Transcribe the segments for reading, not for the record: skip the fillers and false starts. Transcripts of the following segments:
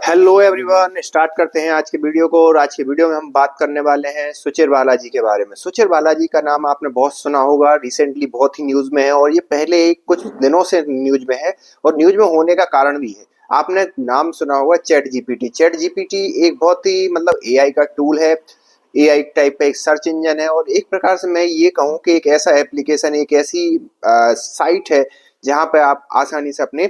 Hello everyone, start करते हैं आज के वीडियो को। और आज के वीडियो में हम बात करने वाले हैं सुचिर बालाजी के बारे में। सुचिर बालाजी का नाम आपने बहुत सुना होगा, रिसेंटली बहुत ही न्यूज में है और ये पहले कुछ दिनों से न्यूज में है। और न्यूज में होने का कारण भी है, आपने नाम सुना होगा चैट जीपीटी। चैट जीपीटी एक बहुत ही एआई का टूल है, एआई टाइप का एक सर्च इंजन है। और एक प्रकार से मैं ये कहूँ कि एक ऐसा एप्लीकेशन, एक ऐसी साइट है जहाँ पे आप आसानी से अपने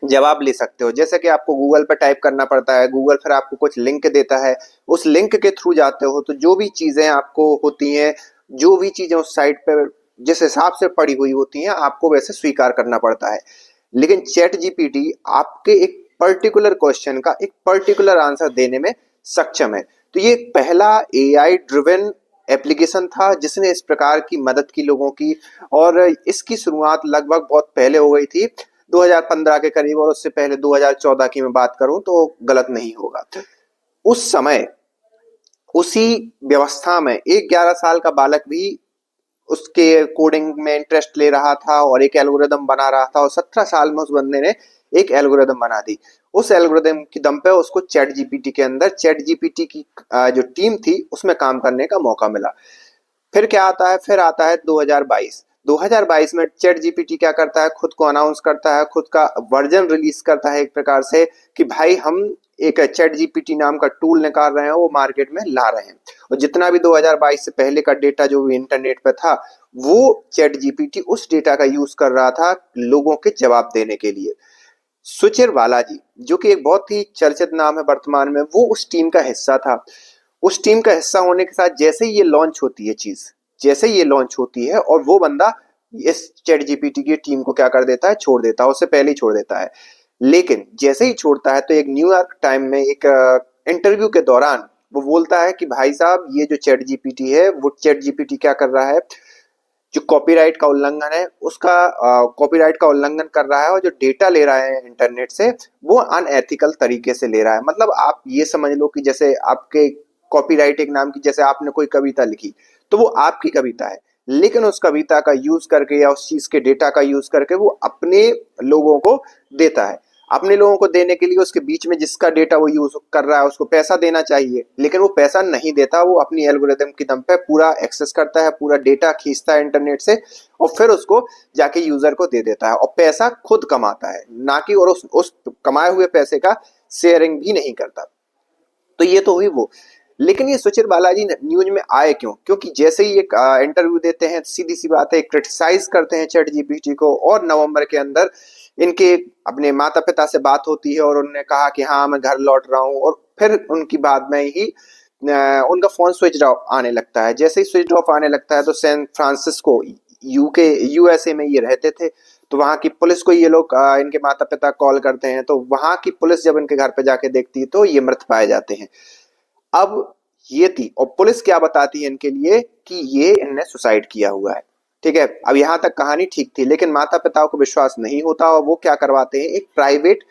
जवाब ले सकते हो। जैसे कि आपको गूगल पर टाइप करना पड़ता है, गूगल फिर आपको कुछ लिंक देता है, उस लिंक के थ्रू जाते हो तो जो भी चीजें आपको होती हैं, जो भी चीजें उस साइट पर जिस हिसाब से पड़ी हुई होती हैं, आपको वैसे स्वीकार करना पड़ता है। लेकिन चैट जीपीटी आपके एक पर्टिकुलर क्वेश्चन का एक पर्टिकुलर आंसर देने में सक्षम है। तो ये पहला एआई ड्रिवन एप्लीकेशन था जिसने इस प्रकार की मदद की लोगों की। और इसकी शुरुआत लगभग बहुत पहले हो गई थी, 2015 के करीब। और उससे पहले 2014 की मैं बात करूं तो गलत नहीं होगा। उस समय उसी व्यवस्था में एक 11 साल का बालक भी उसके कोडिंग में इंटरेस्ट ले रहा था और एक एल्गोरिदम बना रहा था। और 17 साल में उस बंदे ने एक एल्गोरिदम बना दी। उस एल्गोरिदम की दम पे उसको चैट जीपीटी के अंदर, चैट जीपीटी की जो टीम थी उसमें काम करने का मौका मिला। फिर क्या आता है, फिर आता है 2022। 2022 में चैट जीपीटी क्या करता है, खुद को अनाउंस करता है, खुद का वर्जन रिलीज करता है एक प्रकार से कि भाई हम एक चैट जीपीटी नाम का टूल निकाल रहे हैं, वो मार्केट में ला रहे हैं। और जितना भी 2022 से पहले का डेटा जो भी इंटरनेट पे था, वो चैट जीपीटी उस डेटा का यूज कर रहा था लोगों के जवाब देने के लिए। सुचिर बालाजी, जो कि एक बहुत ही चर्चित नाम है वर्तमान में, वो उस टीम का हिस्सा था। उस टीम का हिस्सा होने के साथ जैसे ही ये लॉन्च होती है चीज, जैसे ही ये लॉन्च होती है और वो बंदा इस चैट जीपीटी की टीम को क्या कर देता है, छोड़ देता है, उससे पहले ही छोड़ देता है। लेकिन जैसे ही छोड़ता है तो एक न्यूयॉर्क टाइम में एक इंटरव्यू के दौरान वो बोलता है कि भाई साहब, ये जो चैट जीपीटी है, वो चैट जीपीटी क्या कर रहा है, जो कॉपीराइट का उल्लंघन है उसका कॉपीराइट का उल्लंघन कर रहा है। और जो डेटा ले रहा है इंटरनेट से, वो अनएथिकल तरीके से ले रहा है। मतलब आप ये समझ लो कि जैसे आपके कॉपीराइट एक नाम की, जैसे आपने कोई कविता लिखी तो वो आपकी कविता है, लेकिन उस कविता का यूज करके या उस चीज के डेटा का यूज करके वो अपने लोगों को देता है। अपने लोगों को देने के लिए उसके बीच में जिसका डेटा वो यूज कर रहा है उसको पैसा देना चाहिए, लेकिन वो पैसा नहीं देता। वो अपनी एल्गोरिदम की दम पे पूरा एक्सेस करता है, पूरा डेटा खींचता है इंटरनेट से और फिर उसको जाके यूजर को दे देता है और पैसा खुद कमाता है, ना कि और उस कमाए हुए पैसे का शेयरिंग भी नहीं करता। तो ये तो हुई वो। लेकिन ये सुचिर बालाजी न्यूज में आए क्यों? क्योंकि जैसे ही एक इंटरव्यू देते हैं, सीधी सी बात है, क्रिटिसाइज करते हैं चैट जीपीटी को। और नवंबर के अंदर इनके अपने माता पिता से बात होती है और उन्होंने कहा कि हाँ मैं घर लौट रहा हूँ। और फिर उनकी बाद में ही उनका फोन स्विच ऑफ आने लगता है। जैसे ही स्विच ऑफ आने लगता है तो सैन फ्रांसिस्को, यूके, यूएसए में ये रहते थे। तो वहां की पुलिस को ये लोग इनके माता पिता कॉल करते हैं। तो वहां की पुलिस जब इनके घर पे जाके देखती है तो ये मृत पाए जाते हैं। अब ये थी, और पुलिस क्या बताती है इनके लिए कि ये इनने सुसाइड किया हुआ है। ठीक है, अब यहां तक कहानी ठीक थी, लेकिन माता पिता को विश्वास नहीं होता और वो क्या करवाते हैं, एक प्राइवेट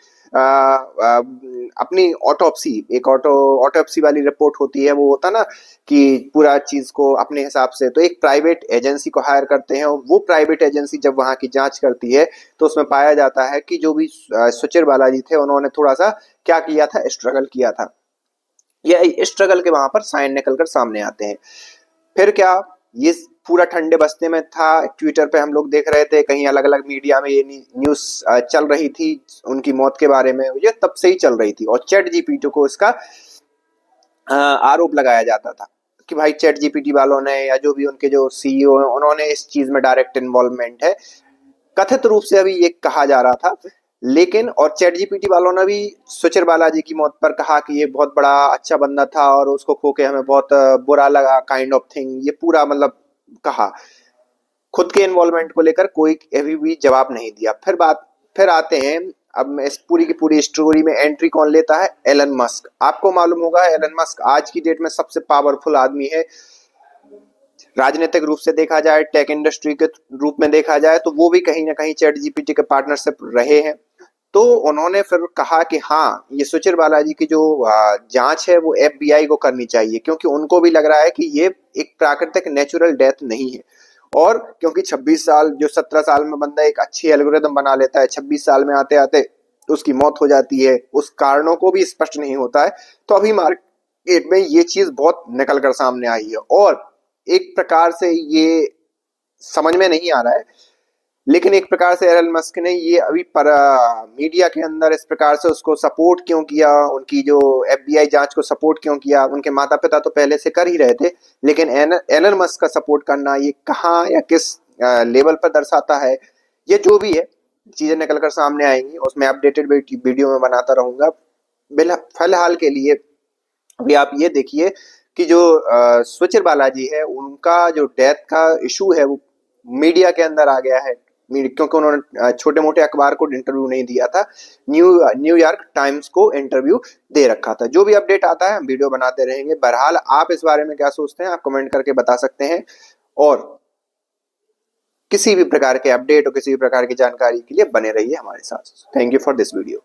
अपनी ऑटोप्सी, एक ऑटोप्सी वाली रिपोर्ट होती है, वो होता ना कि पूरा चीज को अपने हिसाब से। तो एक प्राइवेट एजेंसी को हायर करते हैं और वो प्राइवेट एजेंसी जब वहां की जांच करती है तो उसमें पाया जाता है कि जो भी सुचिर बालाजी थे उन्होंने थोड़ा सा क्या किया था, स्ट्रगल किया था। ये स्ट्रगल के वहां पर साइन निकल कर सामने आते हैं। फिर क्या, ये पूरा ठंडे बस्ते में था। ट्विटर पे हम लोग देख रहे थे, कहीं अलग अलग मीडिया में ये न्यूज चल रही थी उनकी मौत के बारे में, ये तब से ही चल रही थी। और चैट जीपीटी को इसका आरोप लगाया जाता था कि भाई चैट जीपीटी वालों ने या जो भी उनके जो सीईओ हैं उन्होंने इस चीज में डायरेक्ट इन्वॉल्वमेंट है, कथित रूप से अभी ये कहा जा रहा था। लेकिन और चैट जीपीटी वालों ने भी सुचिर बालाजी की मौत पर कहा कि ये बहुत बड़ा अच्छा बंदा था और उसको खो के हमें बहुत बुरा लगा, काइंड ऑफ थिंग, ये पूरा कहा। खुद के इन्वॉल्वमेंट को लेकर कोई अभी भी जवाब नहीं दिया। फिर आते हैं, अब मैं इस पूरी की पूरी स्टोरी में एंट्री कौन लेता है, एलन मस्क। आपको मालूम होगा एलन मस्क आज की डेट में सबसे पावरफुल आदमी है। राजनीतिक रूप से देखा जाए, टेक इंडस्ट्री के रूप में देखा जाए, तो वो भी कहीं ना कहीं चैट जीपीटी के पार्टनरशिप रहे हैं। तो उन्होंने फिर कहा कि हाँ, ये सुचिर बालाजी की जो जांच है वो एफबीआई को करनी चाहिए, क्योंकि उनको भी लग रहा है कि ये एक प्राकृतिक नेचुरल डेथ नहीं है। और क्योंकि 26 साल, जो 17 साल में बंदा एक अच्छी एल्गोरिदम बना लेता है, 26 साल में आते आते उसकी मौत हो जाती है, उस कारणों को भी स्पष्ट नहीं होता है। तो अभी मार्केट में ये चीज बहुत निकल कर सामने आई है और एक प्रकार से ये समझ में नहीं आ रहा है, लेकिन एक प्रकार से एलन मस्क ने ये अभी पर मीडिया के अंदर इस प्रकार से उसको सपोर्ट क्यों किया, उनकी जो एफबीआई जांच को सपोर्ट क्यों किया। उनके माता पिता तो पहले से कर ही रहे थे, लेकिन एलन मस्क का सपोर्ट करना ये कहाँ या किस लेवल पर दर्शाता है, ये जो भी है चीजें निकल कर सामने आएंगी, उसमें अपडेटेड वीडियो में बनाता रहूंगा। फिलहाल के लिए अभी आप ये देखिए कि जो सुचिर बालाजी है, उनका जो डेथ का इशू है वो मीडिया के अंदर आ गया है, क्योंकि उन्होंने छोटे मोटे अखबार को इंटरव्यू नहीं दिया था, न्यूयॉर्क टाइम्स को इंटरव्यू दे रखा था। जो भी अपडेट आता है हम वीडियो बनाते रहेंगे। बहरहाल आप इस बारे में क्या सोचते हैं, आप कमेंट करके बता सकते हैं, और किसी भी प्रकार के अपडेट और किसी भी प्रकार की जानकारी के लिए बने रहिए हमारे साथ। Thank you for this video.